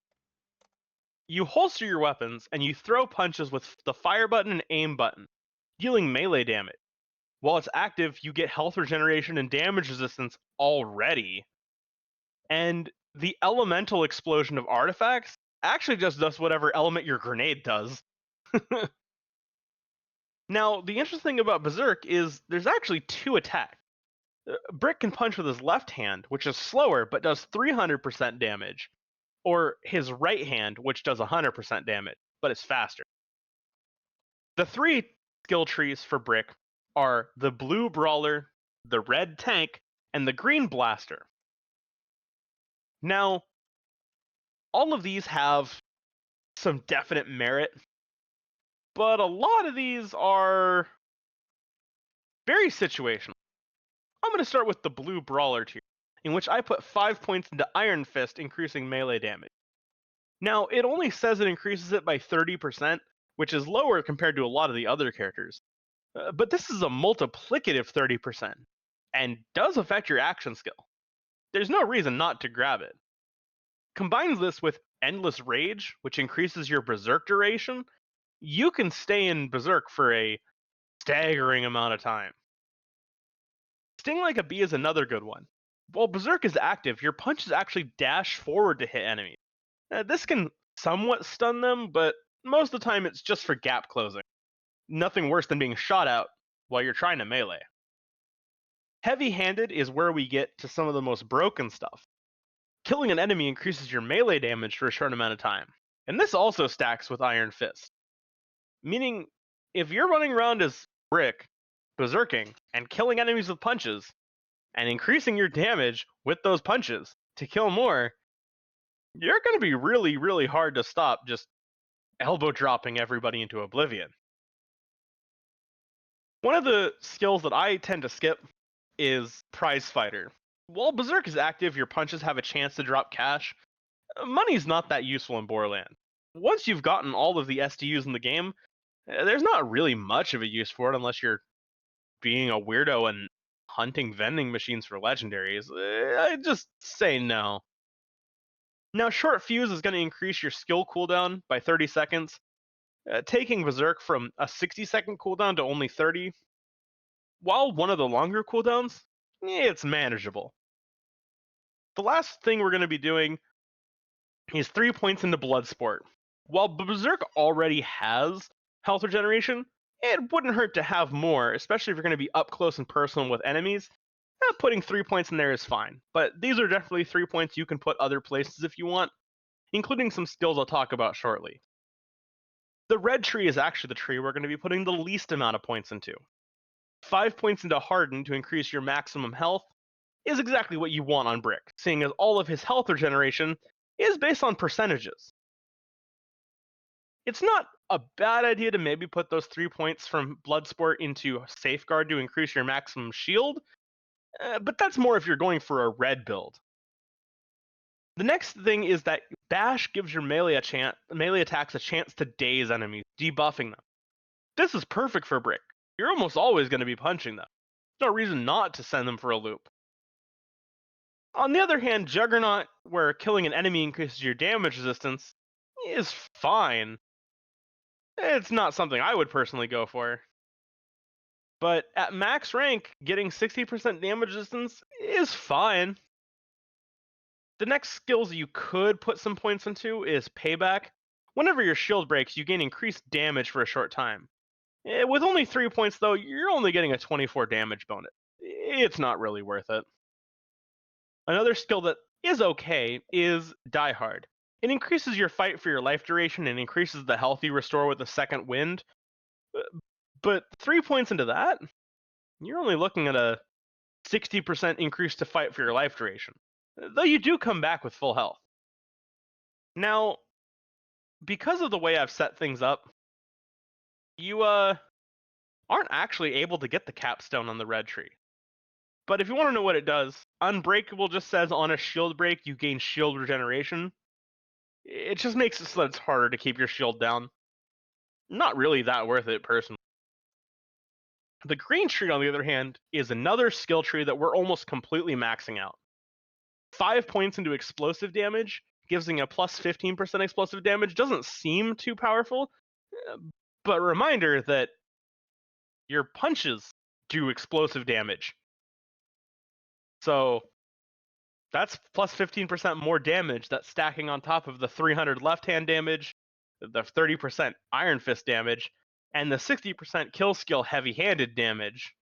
You holster your weapons and you throw punches with the fire button and aim button, dealing melee damage. While it's active, you get health regeneration and damage resistance already. And the elemental explosion of artifacts actually just does whatever element your grenade does. Now, the interesting thing about Berserk is there's actually two attacks. Brick can punch with his left hand, which is slower but does 300% damage, or his right hand, which does 100% damage, but is faster. The three skill trees for Brick are the blue brawler, the red tank, and the green blaster. Now, all of these have some definite merit, but a lot of these are very situational. I'm going to start with the blue brawler tier, in which I put 5 points into Iron Fist, increasing melee damage. Now, it only says it increases it by 30%, which is lower compared to a lot of the other characters. But this is a multiplicative 30%, and does affect your action skill. There's no reason not to grab it. Combines this with Endless Rage, which increases your Berserk duration, you can stay in Berserk for a staggering amount of time. Sting Like a Bee is another good one. While Berserk is active, your punches actually dash forward to hit enemies. This can somewhat stun them, but most of the time it's just for gap closing. Nothing worse than being shot out while you're trying to melee. Heavy Handed is where we get to some of the most broken stuff. Killing an enemy increases your melee damage for a short amount of time, and this also stacks with Iron Fist. Meaning, if you're running around as Brick, berserking, and killing enemies with punches, and increasing your damage with those punches to kill more, you're going to be really, really hard to stop just elbow dropping everybody into oblivion. One of the skills that I tend to skip is Prize Fighter. While Berserk is active, your punches have a chance to drop cash. Money's not that useful in Borderlands. Once you've gotten all of the SDUs in the game, there's not really much of a use for it unless you're being a weirdo and hunting vending machines for legendaries. I just say no. Now, Short Fuse is going to increase your skill cooldown by 30 seconds, taking Berserk from a 60-second cooldown to only 30. While one of the longer cooldowns, it's manageable. The last thing we're going to be doing is 3 points into Bloodsport. While Berserk already has health regeneration, it wouldn't hurt to have more, especially if you're going to be up close and personal with enemies. Putting 3 points in there is fine, but these are definitely 3 points you can put other places if you want, including some skills I'll talk about shortly. The red tree is actually the tree we're going to be putting the least amount of points into. 5 points into Harden to increase your maximum health is exactly what you want on Brick, seeing as all of his health regeneration is based on percentages. It's not a bad idea to maybe put those 3 points from Bloodsport into Safeguard to increase your maximum shield, but that's more if you're going for a red build. The next thing is that Bash gives your melee attacks a chance to daze enemies, debuffing them. This is perfect for Brick. You're almost always going to be punching them. There's no reason not to send them for a loop. On the other hand, Juggernaut, where killing an enemy increases your damage resistance, is fine. It's not something I would personally go for. But at max rank, getting 60% damage resistance is fine. The next skills you could put some points into is Payback. Whenever your shield breaks, you gain increased damage for a short time. With only 3 points, though, you're only getting a 24 damage bonus. It's not really worth it. Another skill that is okay is Die Hard. It increases your fight for your life duration and increases the health you restore with a second wind. But 3 points into that, you're only looking at a 60% increase to fight for your life duration. Though you do come back with full health. Now, because of the way I've set things up, you aren't actually able to get the capstone on the red tree. But if you want to know what it does, Unbreakable just says on a shield break you gain shield regeneration. It just makes it so that it's harder to keep your shield down. Not really that worth it, personally. The green tree, on the other hand, is another skill tree that we're almost completely maxing out. 5 points into explosive damage, giving a plus 15% explosive damage, doesn't seem too powerful, but reminder that your punches do explosive damage. So that's plus 15% more damage that's stacking on top of the 300 left hand damage, the 30% Iron Fist damage, and the 60% kill skill heavy handed damage.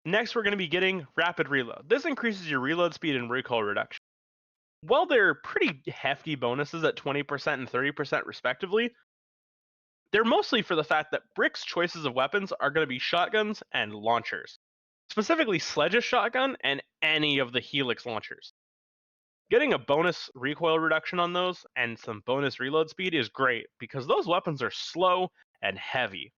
Next, we're going to be getting Rapid Reload. This increases your reload speed and recoil reduction. While they're pretty hefty bonuses at 20% and 30% respectively, they're mostly for the fact that Brick's choices of weapons are going to be shotguns and launchers. Specifically Sledge's shotgun and any of the Helix launchers. Getting a bonus recoil reduction on those and some bonus reload speed is great because those weapons are slow and heavy.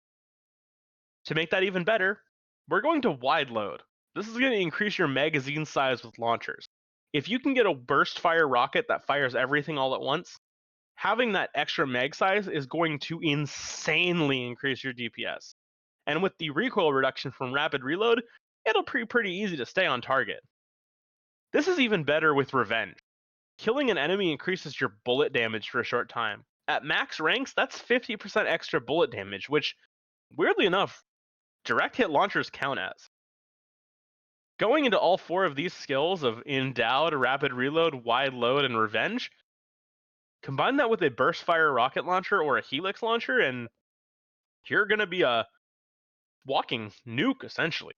To make that even better, we're going to wide load. This is going to increase your magazine size with launchers. If you can get a burst fire rocket that fires everything all at once, having that extra mag size is going to insanely increase your DPS. And with the recoil reduction from rapid reload, it'll be pretty easy to stay on target. This is even better with revenge. Killing an enemy increases your bullet damage for a short time. At max ranks, that's 50% extra bullet damage, which, weirdly enough, direct hit launchers count as. Going into all 4 of these skills of Endowed, Rapid Reload, Wide Load, and Revenge, combine that with a Burst Fire rocket launcher or a Helix launcher, and you're going to be a walking nuke, essentially.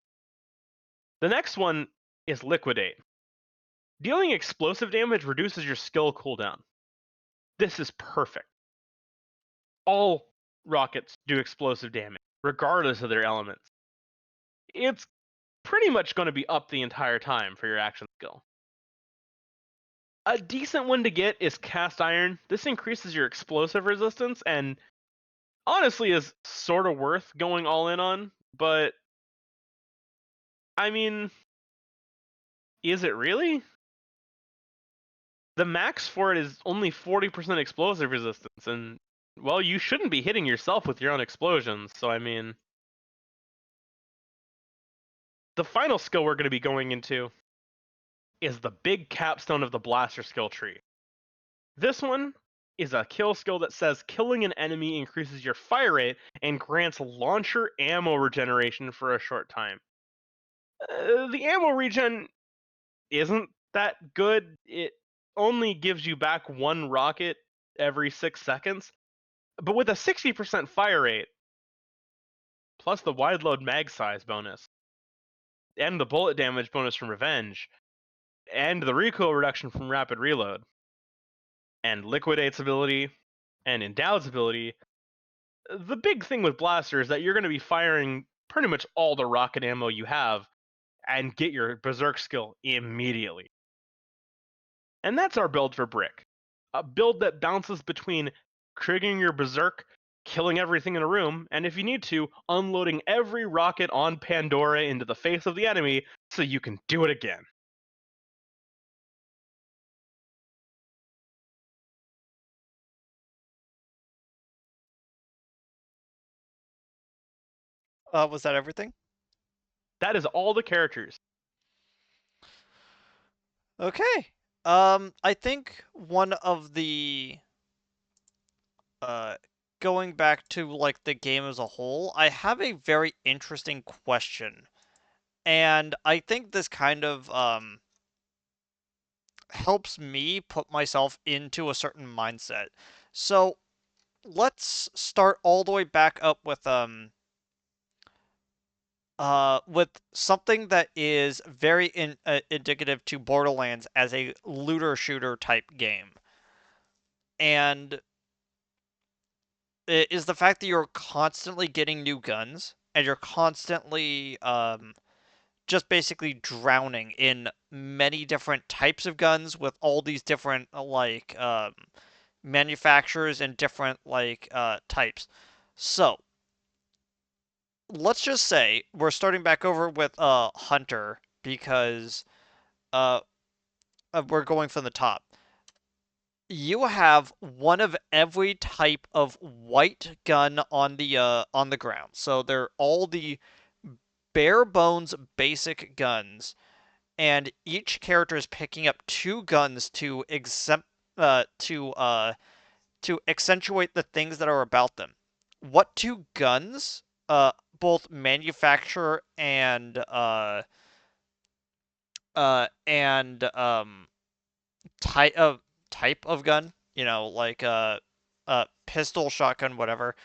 The next one is Liquidate. Dealing explosive damage reduces your skill cooldown. This is perfect. All rockets do explosive damage, regardless of their elements. It's pretty much going to be up the entire time for your action skill. A decent one to get is Cast Iron. This increases your explosive resistance and honestly is sort of worth going all in on, but I mean, is it really? The max for it is only 40% explosive resistance, and well, you shouldn't be hitting yourself with your own explosions, so I mean. The final skill we're going to be going into is the big capstone of the blaster skill tree. This one is a kill skill that says killing an enemy increases your fire rate and grants launcher ammo regeneration for a short time. The ammo regen isn't that good. It only gives you back 1 rocket every 6 seconds. But with a 60% fire rate, plus the wide load mag size bonus, and the bullet damage bonus from Revenge, and the recoil reduction from Rapid Reload, and Liquidate's ability, and Endowed's ability, the big thing with Blaster is that you're going to be firing pretty much all the rocket ammo you have and get your Berserk skill immediately. And that's our build for Brick. A build that bounces between triggering your Berserk killing everything in a room, and if you need to, unloading every rocket on Pandora into the face of the enemy so you can do it again. Was that everything? That is all the characters. Okay. I think one of the uh going back to like the game as a whole, I have a very interesting question. And I think this kind of helps me put myself into a certain mindset. So, let's start all the way back up with something that is very indicative to Borderlands as a looter shooter type game. And it is the fact that you're constantly getting new guns and you're constantly just basically drowning in many different types of guns with all these different manufacturers and different types. So, let's just say we're starting back over with Hunter because uh we're going from the top. You have one of every type of white gun on the ground. So they're all the bare bones basic guns, and each character is picking up two guns to exempt uh to uh to accentuate the things that are about them. What two guns both manufacturer and type of gun, pistol, shotgun, whatever.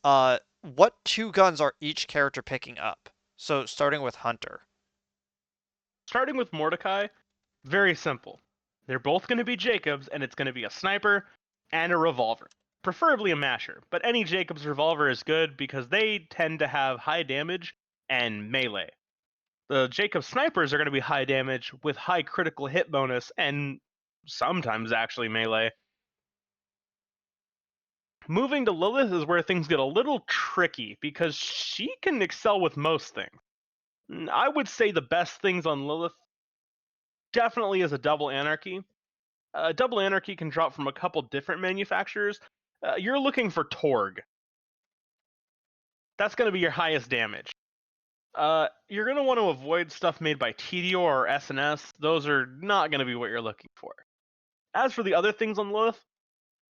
What two guns are each character picking up? So starting with Hunter. Starting with Mordecai, very simple. They're both going to be Jacobs, and it's going to be a sniper and a revolver. Preferably a masher, but any Jacobs revolver is good because they tend to have high damage and melee. The Jacobs snipers are going to be high damage with high critical hit bonus and sometimes actually melee. Moving to Lilith is where things get a little tricky because she can excel with most things. I would say the best things on Lilith definitely is a double anarchy. Double anarchy can drop from a couple different manufacturers. You're looking for Torg. That's going to be your highest damage. You're going to want to avoid stuff made by TDO or SNS. Those are not going to be what you're looking for. As for the other things on Lilith,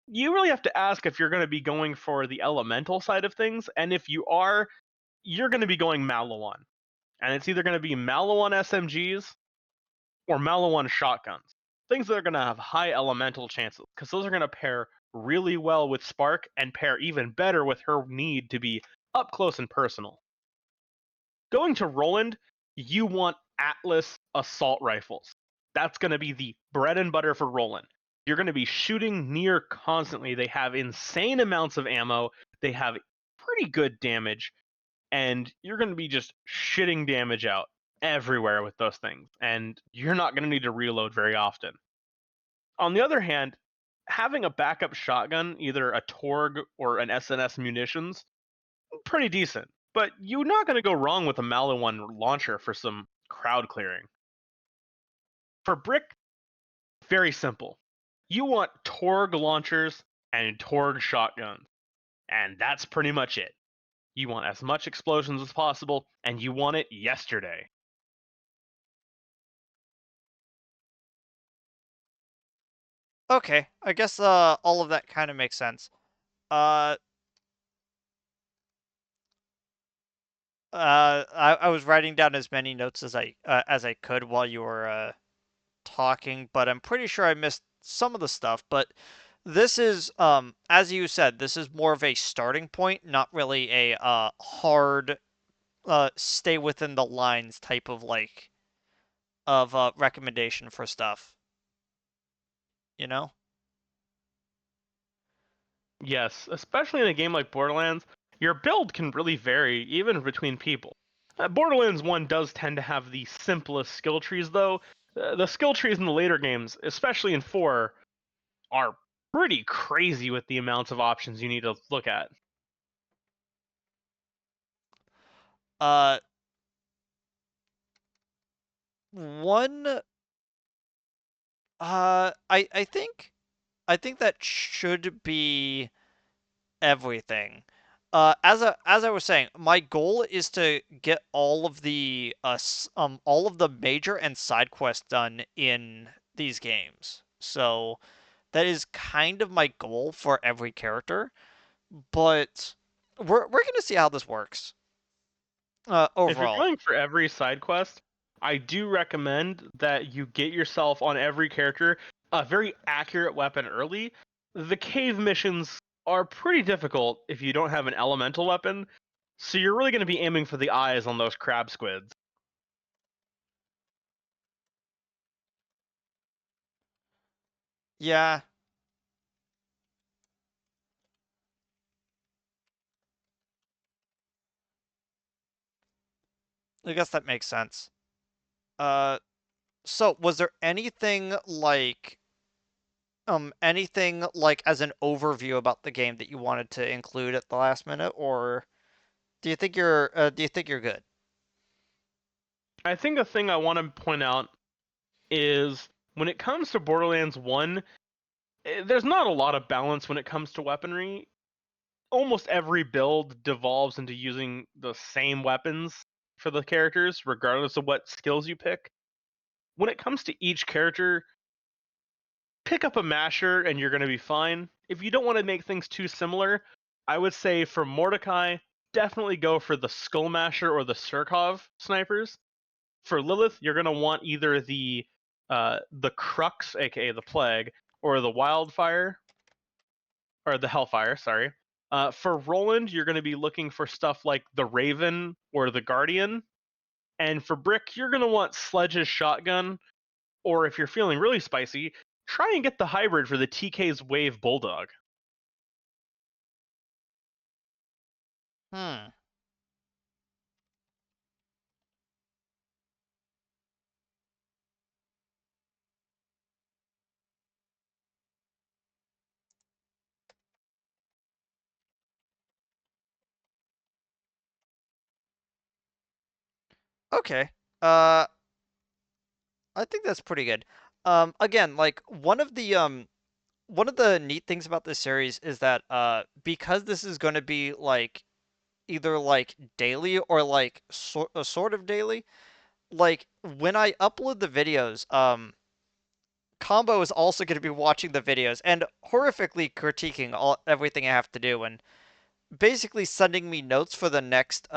you really have to ask if you're going to be going for the elemental side of things, and if you are, you're going to be going Malawan. And it's either going to be Malawan SMGs or Malawan shotguns. Things that are going to have high elemental chances, because those are going to pair really well with Spark and pair even better with her need to be up close and personal. Going to Roland, you want Atlas assault rifles. That's going to be the bread and butter for Roland. You're going to be shooting near constantly. They have insane amounts of ammo, they have pretty good damage, and you're going to be just shitting damage out everywhere with those things, and you're not going to need to reload very often. On the other hand, having a backup shotgun, either a Torg or an SNS munitions, pretty decent. But you're not going to go wrong with a Malawan launcher for some crowd clearing. For Brick, very simple. You want Torg launchers and Torg shotguns, and that's pretty much it. You want as much explosions as possible, and you want it yesterday. Okay, I guess all of that kind of makes sense. Uh, I was writing down as many notes as I could while you were talking, but I'm pretty sure I missed some of the stuff. But this is as you said, this is more of a starting point, not really a hard stay within the lines type of recommendation for stuff, you know? Yes, especially in a game like Borderlands, your build can really vary even between people. Borderlands 1 does tend to have the simplest skill trees, though. The skill trees in the later games, especially in 4, are pretty crazy with the amounts of options you need to look at. Uh, one, I think that should be everything. As I was saying, my goal is to get all of the major and side quests done in these games. So that is kind of my goal for every character, but we're gonna see how this works. If you're Overall. going for every side quest, I do recommend that you get yourself on every character a very accurate weapon early. The cave missions are pretty difficult if you don't have an elemental weapon, so you're really going to be aiming for the eyes on those crab squids. Yeah, I guess that makes sense. Uh, so was there anything like as an overview about the game that you wanted to include at the last minute, or do you think you're good? I think a thing I want to point out is when it comes to Borderlands 1, there's not a lot of balance when it comes to weaponry. Almost every build devolves into using the same weapons for the characters, regardless of what skills you pick. When it comes to each character, pick up a masher and you're going to be fine. If you don't want to make things too similar, I would say for Mordecai, definitely go for the Skull Masher or the Surkov snipers. For Lilith, you're going to want either the Crux, aka the Plague, or the Wildfire, or the Hellfire, sorry. For Roland, you're going to be looking for stuff like the Raven or the Guardian. And for Brick, you're going to want Sledge's shotgun, or if you're feeling really spicy, try and get the hybrid for the TK's Wave Bulldog. Hmm. Okay. Uh, I think that's pretty good. Again, like one of the neat things about this series is that because this is going to be like either like daily or like sort of daily, like when I upload the videos, Combo is also going to be watching the videos and horrifically critiquing everything I have to do and basically sending me notes for the next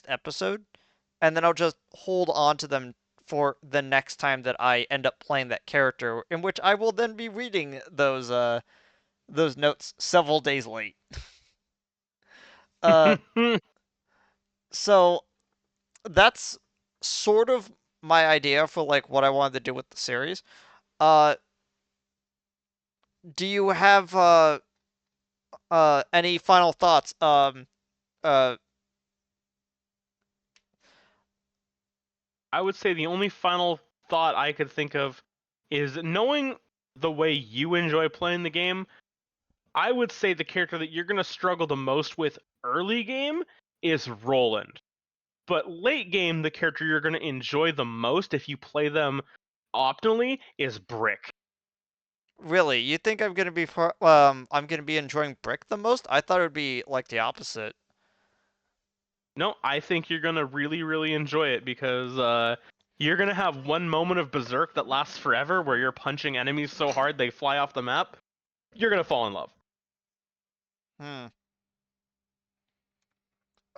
episode, and then I'll just hold on to them for the next time that I end up playing that character, in which I will then be reading those notes several days late. Uh, so that's sort of my idea for like what I wanted to do with the series. Uh, do you have any final thoughts? Uh, I would say the only final thought I could think of is knowing the way you enjoy playing the game. I would say the character that you're going to struggle the most with early game is Roland. But late game, the character you're going to enjoy the most if you play them optimally is Brick. really, you think I'm gonna be enjoying Brick the most? I thought it would be like the opposite. No, I think you're going to really, really enjoy it because you're going to have one moment of Berserk that lasts forever where you're punching enemies so hard they fly off the map. You're going to fall in love. Hmm.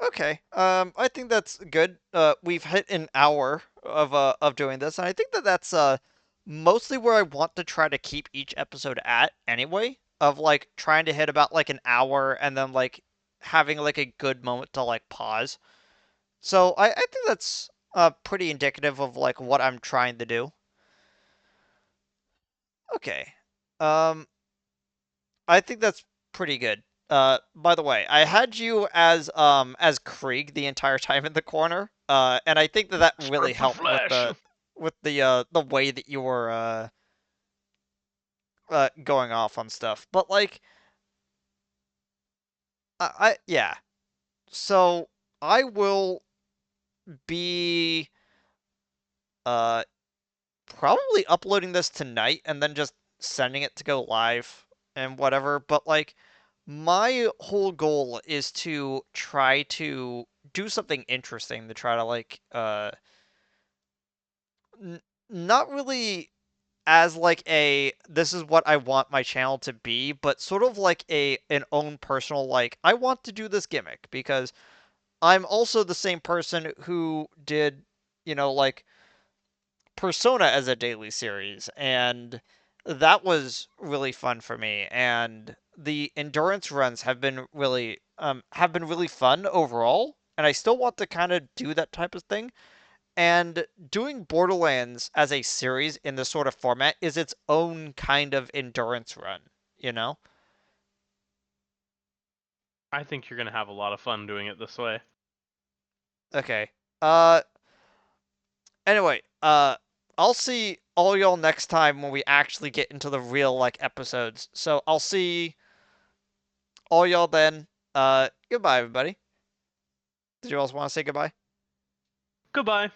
Okay. I think that's good. We've hit an hour of doing this, and I think that that's mostly where I want to try to keep each episode at anyway. Of like trying to hit about like an hour and then like having like a good moment to like pause. So I think that's pretty indicative of like what I'm trying to do. Okay. Um, I think that's pretty good. By the way, I had you as Krieg the entire time in the corner. And I think that that really Script the helped with flesh. the way that you were going off on stuff. But like, yeah. So I will be uh probably uploading this tonight and then just sending it to go live and whatever. But like, my whole goal is to try to do something interesting to try to like n- not really as like a this is what I want my channel to be, but sort of like a an own personal like I want to do this gimmick because I'm also the same person who did, like Persona as a daily series, and that was really fun for me. And the endurance runs have been really fun overall, and I still want to kind of do that type of thing. And doing Borderlands as a series in this sort of format is its own kind of endurance run, you know? I think you're gonna have a lot of fun doing it this way. Okay. Anyway, I'll see all y'all next time when we actually get into the real like episodes. So I'll see all y'all then. Goodbye, everybody. Did you all want to say goodbye? Goodbye.